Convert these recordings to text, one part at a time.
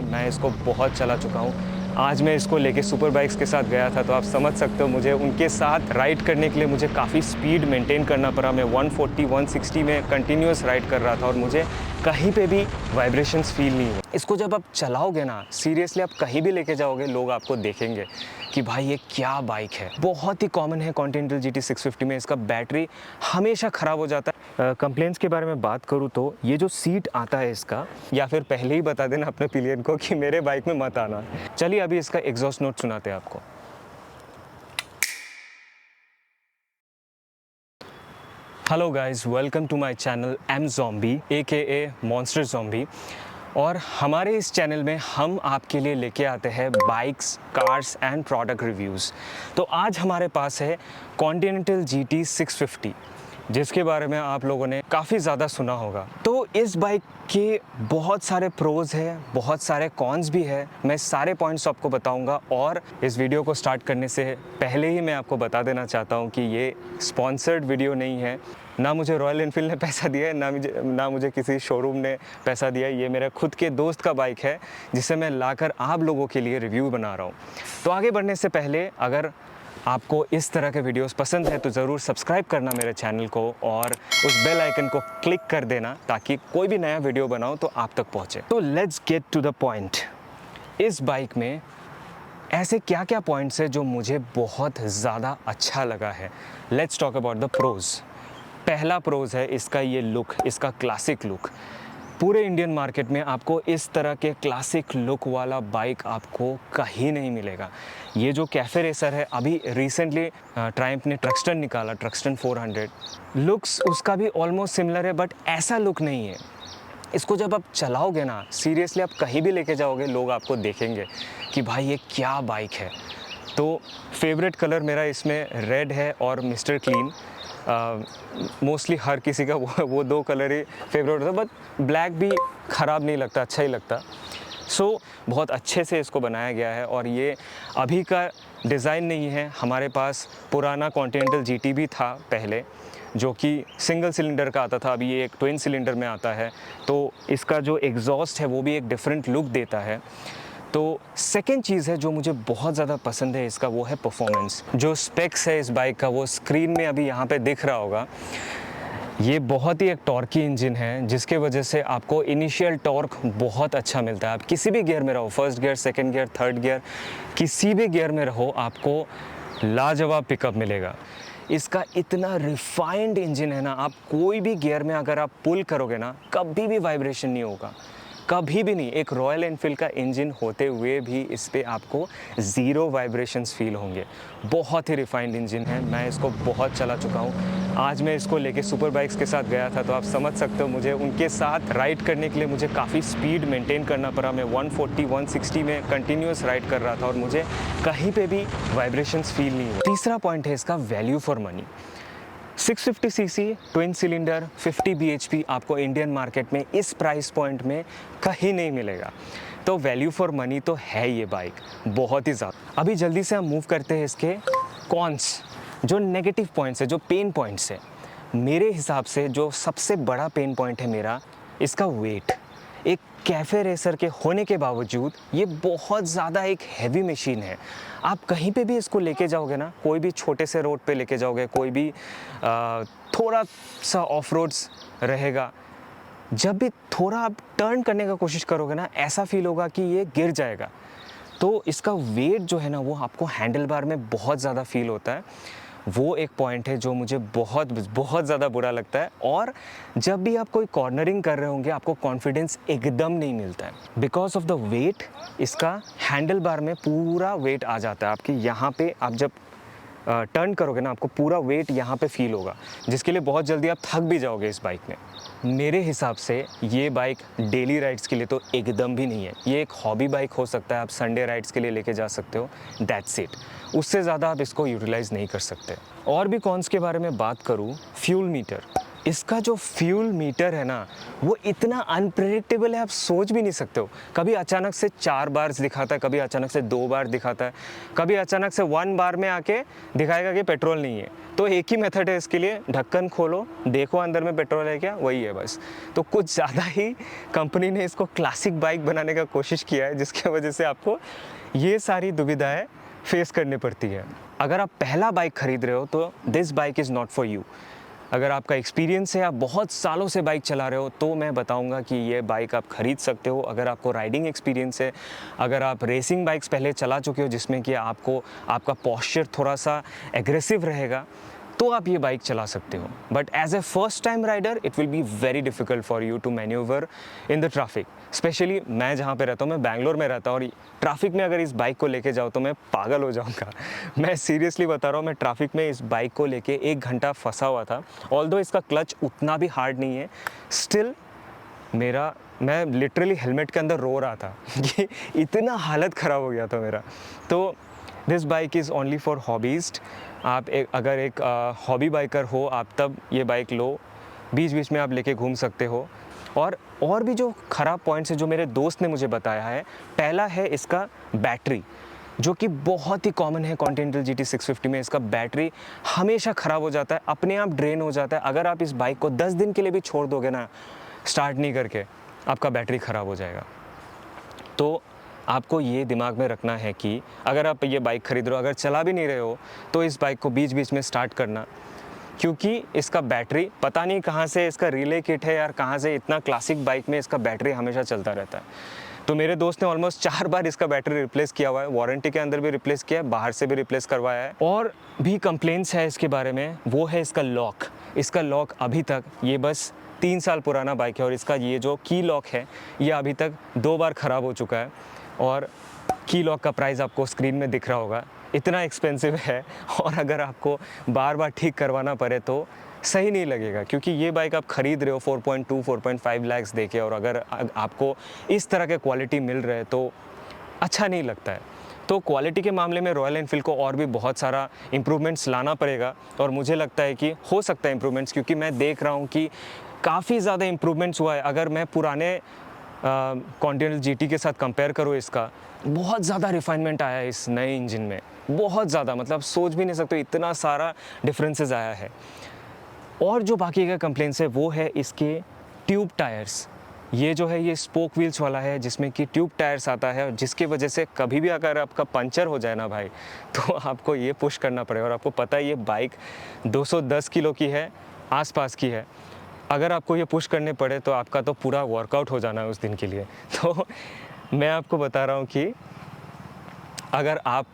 मैं इसको बहुत चला चुका हूँ। आज मैं इसको लेके सुपर बाइक्स के साथ गया था, तो आप समझ सकते हो मुझे उनके साथ राइड करने के लिए मुझे काफ़ी स्पीड मेंटेन करना पड़ा। मैं 140 160 में कंटिन्यूस राइड कर रहा था और मुझे कहीं पे भी वाइब्रेशंस फील नहीं हुए। इसको जब आप चलाओगे ना, सीरियसली आप कहीं भी लेके जाओगे, लोग आपको देखेंगे कि भाई ये क्या बाइक है। बहुत ही कॉमन है कॉन्टिनेंटल GT 650 में इसका बैटरी हमेशा ख़राब हो जाता है। कंप्लेंट्स के बारे में बात करूँ तो ये जो सीट आता है इसका, या फिर पहले ही बता देना अपने पिलियन को कि मेरे बाइक में मत आना। चलिए अभी इसका एग्जॉस्ट नोट सुनाते हैं आपको। Hello guys, welcome to my channel M zombie AKA monster zombie. और हमारे इस चैनल में हम आपके लिए लेके आते हैं bikes, cars and product reviews. तो आज हमारे पास है कॉन्टिनेंटल GT 650, जिसके बारे में आप लोगों ने काफ़ी ज़्यादा सुना होगा। तो इस बाइक के बहुत सारे प्रोज़ हैं, बहुत सारे कॉन्स भी है। मैं सारे पॉइंट्स आपको बताऊंगा। और इस वीडियो को स्टार्ट करने से पहले ही मैं आपको बता देना चाहता हूं कि ये स्पॉन्सर्ड वीडियो नहीं है। ना मुझे रॉयल एनफील्ड ने पैसा दिया है, ना मुझे किसी शोरूम ने पैसा दिया है। ये मेरा खुद के दोस्त का बाइक है, जिसे मैं लाकर आप लोगों के लिए रिव्यू बना रहा हूँ। तो आगे बढ़ने से पहले, अगर आपको इस तरह के वीडियोस पसंद है तो ज़रूर सब्सक्राइब करना मेरे चैनल को और उस बेल आइकन को क्लिक कर देना, ताकि कोई भी नया वीडियो बनाओ तो आप तक पहुँचे। तो let's get to the point. इस बाइक में ऐसे क्या क्या पॉइंट्स है जो मुझे बहुत ज़्यादा अच्छा लगा है। Let's talk about the pros. पहला प्रोज़ है इसका ये लुक, इसका क्लासिक लुक। पूरे इंडियन मार्केट में आपको इस तरह के क्लासिक लुक वाला बाइक आपको कहीं नहीं मिलेगा। ये जो कैफ़े रेसर है, अभी रिसेंटली ट्रायम्फ ने ट्रक्स्टन निकाला, ट्रक्स्टन 400, लुक्स उसका भी ऑलमोस्ट सिमिलर है, बट ऐसा लुक नहीं है। इसको जब आप चलाओगे ना, सीरियसली आप कहीं भी लेके जाओगे, लोग आपको देखेंगे कि भाई ये क्या बाइक है। तो फेवरेट कलर मेरा इसमें रेड है और मिस्टर क्लीन। मोस्टली हर किसी का वो दो कलर ही फेवरेट होता है, बट ब्लैक भी ख़राब नहीं लगता, अच्छा ही लगता। सो बहुत अच्छे से इसको बनाया गया है। और ये अभी का डिज़ाइन नहीं है, हमारे पास पुराना कॉन्टिनेंटल GT भी था पहले, जो कि सिंगल सिलेंडर का आता था। अभी ये एक ट्विन सिलेंडर में आता है, तो इसका जो एग्जॉस्ट है वो भी एक डिफरेंट लुक देता है। तो सेकेंड चीज़ है जो मुझे बहुत ज़्यादा पसंद है इसका, वो है परफॉर्मेंस। जो स्पेक्स है इस बाइक का, वो स्क्रीन में अभी यहाँ पे दिख रहा होगा। ये बहुत ही एक टॉर्की इंजन है, जिसके वजह से आपको इनिशियल टॉर्क बहुत अच्छा मिलता है। आप किसी भी गियर में रहो, first gear, second gear, third gear, किसी भी गियर में रहो, आपको लाजवाब पिकअप मिलेगा। इसका इतना रिफाइंड इंजन है ना, आप कोई भी गियर में अगर आप पुल करोगे ना, कभी भी वाइब्रेशन नहीं होगा, कभी भी नहीं। एक रॉयल एनफील्ड का इंजन होते हुए भी इस पे आपको ज़ीरो वाइब्रेशंस फील होंगे। बहुत ही रिफाइंड इंजन है, मैं इसको बहुत चला चुका हूँ। आज मैं इसको लेके सुपर बाइक्स के साथ गया था, तो आप समझ सकते हो मुझे उनके साथ राइड करने के लिए मुझे काफ़ी स्पीड मेंटेन करना पड़ा। मैं 140 160 में कंटिन्यूस राइड कर रहा था और मुझे कहीं पे भी वाइब्रेशंस फील नहीं हुए। तीसरा पॉइंट है इसका value for money. 650cc twin cylinder 50 bhp आपको इंडियन मार्केट में इस प्राइस पॉइंट में कहीं नहीं मिलेगा। तो वैल्यू फॉर मनी तो है ये बाइक बहुत ही ज़्यादा। अभी जल्दी से हम मूव करते हैं इसके कॉन्स, जो नेगेटिव पॉइंट्स है, जो पेन पॉइंट्स है। मेरे हिसाब से जो सबसे बड़ा पेन पॉइंट है मेरा, इसका वेट। एक कैफ़े रेसर के होने के बावजूद ये बहुत ज़्यादा एक हैवी मशीन है। आप कहीं पे भी इसको लेके जाओगे ना, कोई भी छोटे से रोड पे लेके जाओगे, कोई भी थोड़ा सा ऑफ रोड्स रहेगा, जब भी थोड़ा आप टर्न करने का कोशिश करोगे ना, ऐसा फील होगा कि ये गिर जाएगा। तो इसका वेट जो है ना, वो आपको हैंडल बार में बहुत ज़्यादा फील होता है। वो एक पॉइंट है जो मुझे बहुत बहुत ज़्यादा बुरा लगता है। और जब भी आप कोई कॉर्नरिंग कर रहे होंगे, आपको कॉन्फिडेंस एकदम नहीं मिलता है बिकॉज ऑफ द वेट। इसका हैंडल बार में पूरा वेट आ जाता है आपके यहाँ पे। आप जब टर्न करोगे ना, आपको पूरा वेट यहाँ पे फील होगा, जिसके लिए बहुत जल्दी आप थक भी जाओगे इस बाइक में। मेरे हिसाब से ये बाइक डेली राइड्स के लिए तो एकदम भी नहीं है। ये एक हॉबी बाइक हो सकता है, आप संडे राइड्स के लिए लेके जा सकते हो, दैट्स इट। उससे ज़्यादा आप इसको यूटिलाइज़ नहीं कर सकते। और भी कॉन्स के बारे में बात करूँ, फ्यूल मीटर। इसका जो फ्यूल मीटर है ना, वो इतना अनप्रेडिक्टेबल है, आप सोच भी नहीं सकते हो। कभी अचानक से 4 बार दिखाता है, कभी अचानक से 2 बार दिखाता है, कभी अचानक से 1 बार में आके दिखाएगा कि पेट्रोल नहीं है। तो एक ही मेथड है इसके लिए, ढक्कन खोलो, देखो अंदर में पेट्रोल है क्या, वही है बस। तो कुछ ज़्यादा ही कंपनी ने इसको क्लासिक बाइक बनाने का कोशिश किया है, जिसकी वजह से आपको ये सारी दुविधाएं फेस करनी पड़ती है। अगर आप पहला बाइक खरीद रहे हो तो this bike is not for you. अगर आपका एक्सपीरियंस है, आप बहुत सालों से बाइक चला रहे हो, तो मैं बताऊंगा कि ये बाइक आप खरीद सकते हो। अगर आपको राइडिंग एक्सपीरियंस है, अगर आप रेसिंग बाइक्स पहले चला चुके हो जिसमें कि आपका पॉस्चर थोड़ा सा एग्रेसिव रहेगा, तो आप ये बाइक चला सकते हो। But as a first time rider it will be very difficult for you to manoeuvre in the traffic. Specially मैं जहाँ पे रहता हूँ, मैं बैंगलोर में रहता हूँ, और ट्रैफिक में अगर इस बाइक को लेके जाओ तो मैं पागल हो जाऊँगा। मैं सीरियसली बता रहा हूँ, मैं ट्रैफिक में इस बाइक को लेके 1 घंटा फंसा हुआ था। ऑल्दो इसका क्लच उतना भी हार्ड नहीं है, स्टिल मैं लिटरली हेलमेट के अंदर रो रहा था कि इतना हालत ख़राब हो गया था मेरा। तो this bike is only for hobbies. आप अगर एक हॉबी बाइकर हो, आप तब ये बाइक लो, बीच बीच में आप लेके घूम सकते हो। और भी जो ख़राब पॉइंट्स है जो मेरे दोस्त ने मुझे बताया है, पहला है इसका बैटरी, जो कि बहुत ही कॉमन है कॉन्टिनेंटल GT 650 में। इसका बैटरी हमेशा ख़राब हो जाता है, अपने आप ड्रेन हो जाता है। अगर आप इस बाइक को 10 दिन के लिए भी छोड़ दोगे ना, स्टार्ट नहीं करके, आपका बैटरी ख़राब हो जाएगा। तो आपको ये दिमाग में रखना है कि अगर आप ये बाइक खरीद रहे हो, अगर चला भी नहीं रहे हो, तो इस बाइक को बीच बीच में स्टार्ट करना, क्योंकि इसका बैटरी पता नहीं कहाँ से इसका रिले किट है यार, कहाँ से इतना क्लासिक बाइक में इसका बैटरी हमेशा चलता रहता है। तो मेरे दोस्त ने ऑलमोस्ट 4 बार इसका बैटरी रिप्लेस किया हुआ है, वारंटी के अंदर भी रिप्लेस किया है, बाहर से भी रिप्लेस करवाया है। और भी कंप्लेंट्स है इसके बारे में, वो है इसका लॉक। इसका लॉक अभी तक, ये बस 3 साल पुराना बाइक है, और इसका ये जो की लॉक है ये अभी तक 2 बार ख़राब हो चुका है। और की लॉक का प्राइस आपको स्क्रीन में दिख रहा होगा, इतना एक्सपेंसिव है। और अगर आपको बार बार ठीक करवाना पड़े तो सही नहीं लगेगा, क्योंकि ये बाइक आप ख़रीद रहे हो 4.2 4.5 लाख देके, और अगर आपको इस तरह के क्वालिटी मिल रहे हैं तो अच्छा नहीं लगता है। तो क्वालिटी के मामले में रॉयल एनफील्ड को और भी बहुत सारा इम्प्रूवमेंट्स लाना पड़ेगा, और मुझे लगता है कि हो सकता है इम्प्रूवमेंट्स, क्योंकि मैं देख रहा हूँ कि काफ़ी ज़्यादा इम्प्रूवमेंट्स हुआ है। अगर मैं पुराने कॉन्टिनेंटल GT के साथ कंपेयर करो, इसका बहुत ज़्यादा रिफाइनमेंट आया है इस नए इंजन में, बहुत ज़्यादा, मतलब सोच भी नहीं सकते इतना सारा डिफरेंसेस आया है। और जो बाकी का कंप्लेंट्स है वो है इसके ट्यूब टायर्स। ये जो है ये स्पोक व्हील्स वाला है, जिसमें कि ट्यूब टायर्स आता है, और जिसकी वजह से कभी भी अगर आपका पंचर हो जाए ना भाई, तो आपको ये पुश करना पड़ेगा। और आपको पता है ये बाइक 210 किलो की है, आसपास की है। अगर आपको ये पुश करने पड़े तो आपका तो पूरा वर्कआउट हो जाना है उस दिन के लिए। तो मैं आपको बता रहा हूँ कि अगर आप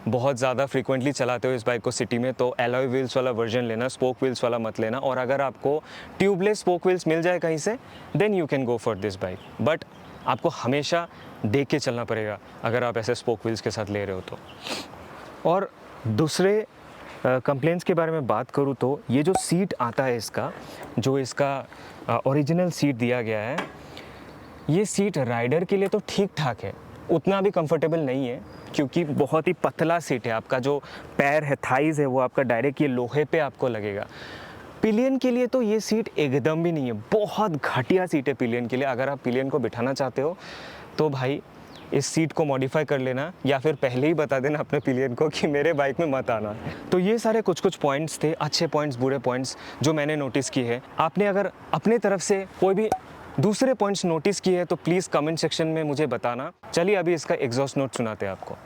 बहुत ज़्यादा फ्रीक्वेंटली चलाते हो इस बाइक को सिटी में, तो एलॉय व्हील्स वाला वर्जन लेना, स्पोक व्हील्स वाला मत लेना। और अगर आपको ट्यूबलेस स्पोक व्हील्स मिल जाए कहीं से, then you can go for this bike. But आपको हमेशा देख के चलना पड़ेगा अगर आप ऐसे स्पोक व्हील्स के साथ ले रहे हो तो। और दूसरे कंप्लेंट्स के बारे में बात करूँ तो ये जो सीट आता है इसका, जो इसका ओरिजिनल सीट दिया गया है, ये सीट राइडर के लिए तो ठीक ठाक है, उतना भी कंफर्टेबल नहीं है, क्योंकि बहुत ही पतला सीट है। आपका जो पैर है, थाइज़ है, वो आपका डायरेक्ट ये लोहे पे आपको लगेगा। पिलियन के लिए तो ये सीट एकदम भी नहीं है, बहुत घटिया सीट है पिलियन के लिए। अगर आप पिलियन को बिठाना चाहते हो तो भाई इस सीट को मॉडिफाई कर लेना, या फिर पहले ही बता देना अपने पिलियन को कि मेरे बाइक में मत आना। तो ये सारे कुछ पॉइंट्स थे, अच्छे पॉइंट्स, बुरे पॉइंट्स, जो मैंने नोटिस किए हैं। आपने अगर अपने तरफ से कोई भी दूसरे पॉइंट्स नोटिस किए हैं तो प्लीज़ कमेंट सेक्शन में मुझे बताना। चलिए अभी इसका एग्जॉस्ट नोट सुनाते हैं आपको।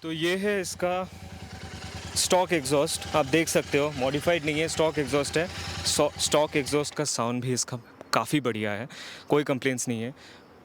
तो ये है इसका स्टॉक एग्जॉस्ट, आप देख सकते हो, मॉडिफाइड नहीं है, स्टॉक एग्जॉस्ट है। स्टॉक एग्जॉस्ट का साउंड भी इसका काफ़ी बढ़िया है, कोई कंप्लेंट्स नहीं है।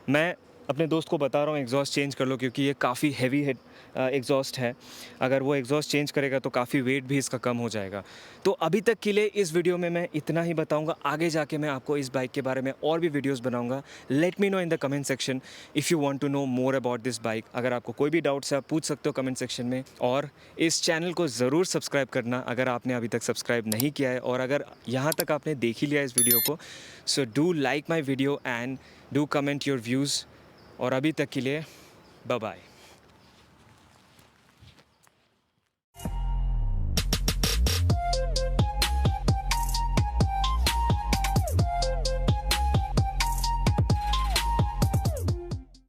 मैं अपने दोस्त को बता रहा हूँ एग्जॉस्ट चेंज कर लो, क्योंकि ये काफ़ी हैवी हेड एग्जॉस्ट है। अगर वो एग्जॉस्ट चेंज करेगा तो काफ़ी वेट भी इसका कम हो जाएगा। तो अभी तक के लिए इस वीडियो में मैं इतना ही बताऊंगा। आगे जाके मैं आपको इस बाइक के बारे में और भी वीडियोस बनाऊंगा। Let me know in the comment section if you want to know more about this bike. अगर आपको कोई भी डाउट्स है आप पूछ सकते हो कमेंट सेक्शन में। और इस चैनल को ज़रूर सब्सक्राइब करना अगर आपने अभी तक सब्सक्राइब नहीं किया है, और अगर यहाँ तक आपने देख ही लिया इस वीडियो को, so do like my video and do comment your views. और अभी तक के लिए बाय बाय।